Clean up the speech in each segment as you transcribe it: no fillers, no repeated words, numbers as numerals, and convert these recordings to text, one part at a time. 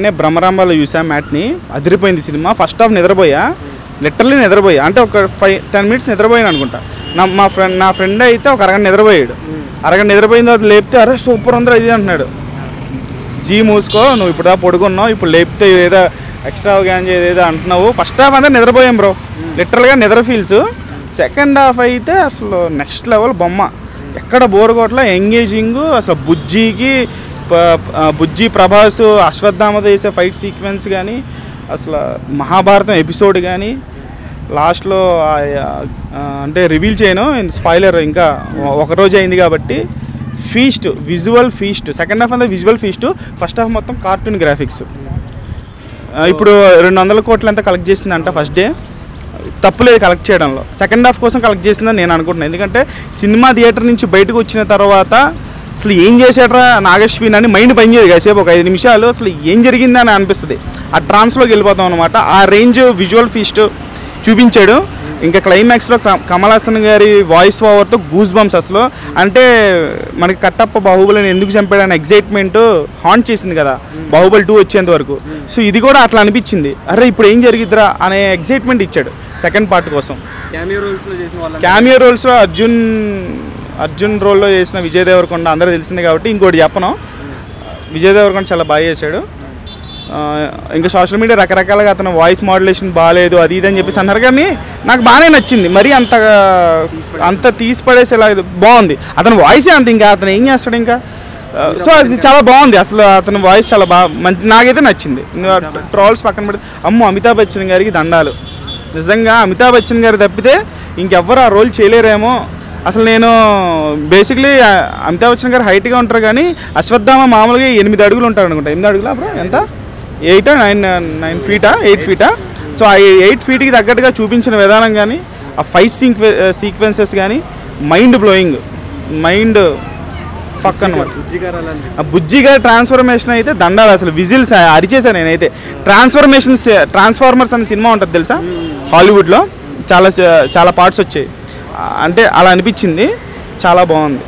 నిన్నే బ్రహ్మరాంబాలో చూసా మ్యాట్ని, అదిరిపోయింది సినిమా. ఫస్ట్ హాఫ్ నిద్రపోయా, లిటరల్లీ నిద్రపోయా. అంటే ఒక 5-10 మినిట్స్ నిద్రపోయాను అనుకుంటా. నా ఫ్రెండ్ అయితే ఒక అరగంట నిద్రపోయాడు. అరగంట నిద్రపోయిన తర్వాత లేపితే అరే సూపర్ ఉందిరా ఇది అంటున్నాడు. జీ మూసుకో, నువ్వు ఇప్పుడు పడుకున్నావు, ఇప్పుడు లేపితే ఏదో ఎక్స్ట్రా గ్యాన్ ఏదో అంటున్నావు. ఫస్ట్ హాఫ్ అంతా నిద్రపోయాం బ్రో, లిటరల్గా నిద్ర ఫీల్స్. సెకండ్ హాఫ్ అయితే అసలు నెక్స్ట్ లెవెల్ బొమ్మ, ఎక్కడ బోర్ కొట్ల, ఎంగేజింగ్. అసలు బుజ్జి ప్రభాస్ అశ్వత్థామతో చేసే ఫైట్ సీక్వెన్స్ కానీ, అసలు మహాభారతం ఎపిసోడ్ కానీ, లాస్ట్లో అంటే రివీల్ చేయను, స్పాయిలర్ ఇంకా ఒకరోజు అయింది కాబట్టి, feast, visual feast. Second half అంతా విజువల్ ఫీస్ట్, ఫస్ట్ హాఫ్ మొత్తం కార్టూన్ గ్రాఫిక్స్. ఇప్పుడు 200 కోట్లు ఎంత కలెక్ట్ చేసిందంట ఫస్ట్ డే, తప్పులేదు కలెక్ట్ చేయడంలో. సెకండ్ హాఫ్ కోసం కలెక్ట్ చేసిందని నేను అనుకుంటున్నాను. ఎందుకంటే సినిమా థియేటర్ నుంచి బయటకు వచ్చిన తర్వాత అసలు ఏం చేశాడ్రా నాగశ్విన్ అని మైండ్ పనిచేయదు కాసేపు, ఒక 5 నిమిషాలు అసలు ఏం జరిగిందని అనిపిస్తుంది. ఆ ట్రాన్స్లోకి వెళ్ళిపోతాం అనమాట. ఆ రేంజ్ విజువల్ ఫీస్ట్ చూపించాడు. ఇంకా క్లైమాక్స్లో కమల్ హాసన్ గారి వాయిస్ ఓవర్తో గూస్ బంప్స్. అసలు అంటే మనకి కట్టప్ప బాహుబలిని ఎందుకు చంపాడని ఎగ్జైట్మెంట్ హాంట్ చేసింది కదా బాహుబలి 2 వచ్చేంత వరకు. సో ఇది కూడా అట్లా అనిపించింది, అరే ఇప్పుడు ఏం జరిగిద్దిరా అనే ఎగ్జైట్మెంట్ ఇచ్చాడు సెకండ్ పార్ట్ కోసం. క్యామియో రోల్స్లో అర్జున్ రోల్లో చేసిన విజయ్ దేవరకొండ అందరూ తెలిసింది కాబట్టి ఇంకోటి చెప్పను. విజయ్ దేవరకొండ చాలా బాగా చేశాడు. ఇంకా సోషల్ మీడియా రకరకాలుగా అతను వాయిస్ మాడ్యులేషన్ బాగాలేదు అది ఇది అని చెప్పేసి అన్నారు, కానీ నాకు బాగానే నచ్చింది. మరీ అంత తీసి పడేసేలా బాగుంది. అతని వాయిసే అంత, ఇంకా అతను ఏం చేస్తాడు ఇంకా. సో అది చాలా బాగుంది. అసలు అతని వాయిస్ చాలా మంచి, నాకైతే నచ్చింది. ఇంకా ట్రోల్స్ పక్కన పెడితే అమ్మో అమితాబ్ బచ్చన్ గారికి దండాలు. నిజంగా అమితాబ్ బచ్చన్ గారు తప్పితే ఇంకెవ్వరు ఆ రోల్ చేయలేరేమో. అసలు నేను బేసిక్లీ అమితాబ్ బచ్చన్ గారు హైట్గా ఉంటారు, కానీ అశ్వత్థామ మామూలుగా 8 అడుగులు ఉంటారు అనుకుంటా. 8 అడుగులా బ్రో, ఎంత 9 ఫీటా 8 ఫీటా? సో ఆ 8 ఫీట్కి తగ్గట్టుగా చూపించిన విధానం కానీ, ఆ ఫైట్ సీక్వెన్సెస్ కానీ మైండ్ బ్లోయింగ్, మైండ్ ఫక్ అనమాట. ఆ బుజ్జి గారి ట్రాన్స్ఫర్మేషన్ అయితే దండాలి. అసలు విజిల్స్ అరిచేసాను నేనైతే. ట్రాన్స్ఫార్మర్స్ అనే సినిమా ఉంటుంది తెలుసా హాలీవుడ్లో, చాలా పార్ట్స్ వచ్చాయి. అంటే అలా అనిపించింది, చాలా బాగుంది,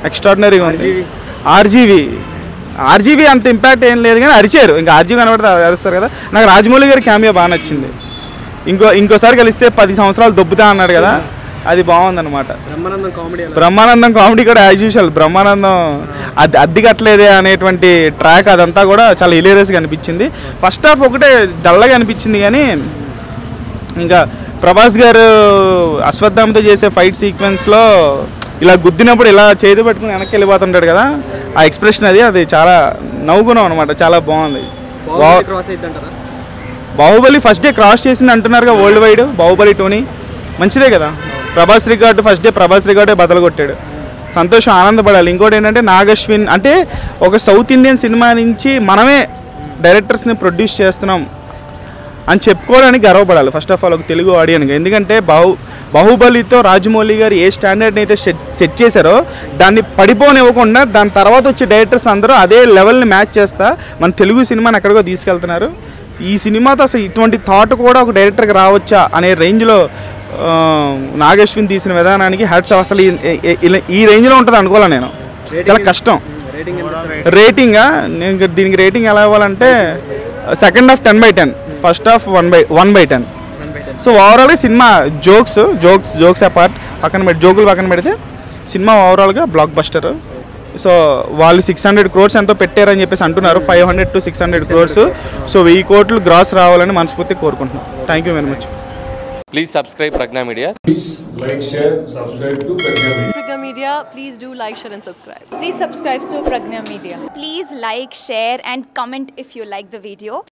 ఎక్స్ట్రాడినరీగా ఉంది. ఆర్జీవీ అంత ఇంపాక్ట్ ఏం లేదు, కానీ అరిచారు. ఇంకా ఆర్జీవీ కనబడితే అరుస్తారు కదా. నాకు రాజమౌళి గారి క్యామియో బాగా నచ్చింది. ఇంకోసారి కలిస్తే 10 సంవత్సరాలు దొబ్బుతా అన్నాడు కదా, అది బాగుందన్నమాట. బ్రహ్మానందం కామెడీ కూడా యాజ్ యూజువల్. బ్రహ్మానందం అద్దె కట్టలేదే అనేటువంటి ట్రాక్ అదంతా కూడా చాలా హిలేరియస్గా అనిపించింది. ఫస్ట్ హాఫ్ ఒకటే డల్గా అనిపించింది, కానీ ఇంకా ప్రభాస్ గారు అశ్వత్థామతో చేసే ఫైట్ సీక్వెన్స్లో ఇలా గుద్దినప్పుడు ఇలా చేతి పట్టుకుని వెనక్కి వెళ్ళిపోతుంటాడు కదా, ఆ ఎక్స్ప్రెషన్ అది చాలా నవ్వుకున్నాం అనమాట. చాలా బాగుంది. బాహుబలి ఫస్ట్ డే క్రాస్ చేసింది అంటున్నారుగా వరల్డ్ వైడ్. బాహుబలి 2ని మంచిదే కదా. Prabhas record first day Prabhas రికార్డే బదలు కొట్టాడు. సంతోషం, ఆనందపడాలి. ఇంకోటి ఏంటంటే నాగశ్విన్ అంటే ఒక సౌత్ ఇండియన్ సినిమా నుంచి మనమే డైరెక్టర్స్ని ప్రొడ్యూస్ చేస్తున్నాం అని చెప్పుకోవడానికి గర్వపడాలి ఫస్ట్ ఆఫ్ ఆల్ ఒక తెలుగు ఆడియన్గా. ఎందుకంటే బాహుబలితో రాజమౌళి గారు ఏ స్టాండర్డ్ని అయితే సెట్ చేశారో దాన్ని పడిపోనివ్వకుండా దాని తర్వాత వచ్చే డైరెక్టర్స్ అందరూ అదే లెవెల్ని మ్యాచ్ చేస్తా మన తెలుగు సినిమాని ఎక్కడికో తీసుకెళ్తున్నారు. ఈ సినిమాతో అసలు ఇటువంటి థాట్ కూడా ఒక డైరెక్టర్కి రావచ్చా అనే రేంజ్లో నాగశ్విన్ తీసిన విధానానికి హ్యాట్స్ ఆఫ్. అసలు ఈ రేంజ్లో ఉంటుంది అనుకోలే నేను, చాలా కష్టం. రేటింగా నేను దీనికి రేటింగ్ ఎలా ఇవ్వాలంటే second half 10/10, first half 1/10. So ఓవరాల్గా సినిమా జోక్స్ అపార్ట్ జోకులు పక్కన పెడితే సినిమా ఓవరాల్గా బ్లాక్ బస్టర్. సో వాళ్ళు 600 crores ఎంతో పెట్టారని చెప్పేసి అంటున్నారు, 500 to 600 crores. సో 1000 కోట్లు గ్రాస్ రావాలని మనస్ఫూర్తిగా కోరుకుంటున్నాం. Thank you very much. Please subscribe Pragna Media. Please like, share, subscribe to Pragna Media. Pragna Media, please do like, share and subscribe. Please subscribe to Pragna Media. Please like, share and comment if you like the video.